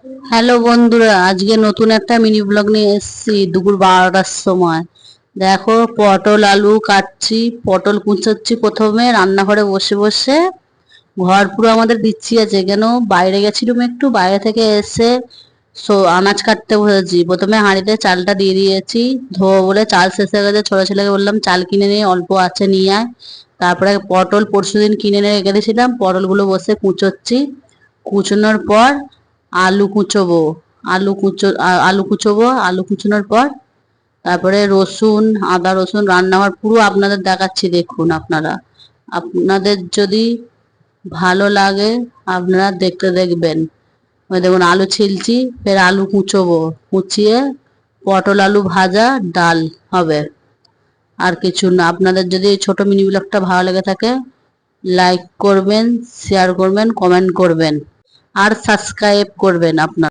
Hello বন্ধুরা, আজকে নতুন একটা মিনি ব্লগ নিয়ে এসেছি দুপুর 12টার সময়। দেখো, পটল আলু কাটছি, পটল কুচাচ্ছি প্রথমে রান্নাঘরে বসে বসে। ঘর পুরো আমাদের বিচ্ছি আছে, কেন বাইরে গেছিলাম একটু, বাইরে থেকে এসে আনাজ কাটতে বসেছি। প্রথমে হাঁড়িতে চালটা দিয়ে দিয়েছি, ধোবো বলে চাল শেষ হয়ে গেছে। ছোট ছেলেকে বললাম চাল কিনে নিয়ে অল্প আছে নিয়ে আয়। তারপরে পটল পরশুদিন কিনে নিয়ে রেখে দিয়েছিলাম, পটলগুলো বসে কুচোচ্ছি। কুচোনোর পর আলু কুচোবো। আলু কুচোবো, আলু কুচোনোর পর তারপরে রসুন, আদা রসুন রান্নাঘর পুরো আপনাদের দেখাচ্ছি, দেখুন আপনারা। আপনাদের যদি ভালো লাগে আপনারা দেখবেন। ওই দেখুন আলু ছিলছি, ফের আলু কুচোবো, কুচিয়ে পটল আলু ভাজা ডাল হবে। আর কিছু না। আপনাদের যদি এই ছোট মিনি ব্লগটা ভালো লেগে থাকে, লাইক করবেন, শেয়ার করবেন, কমেন্ট করবেন আর সাবস্ক্রাইব করবেন আপনারা।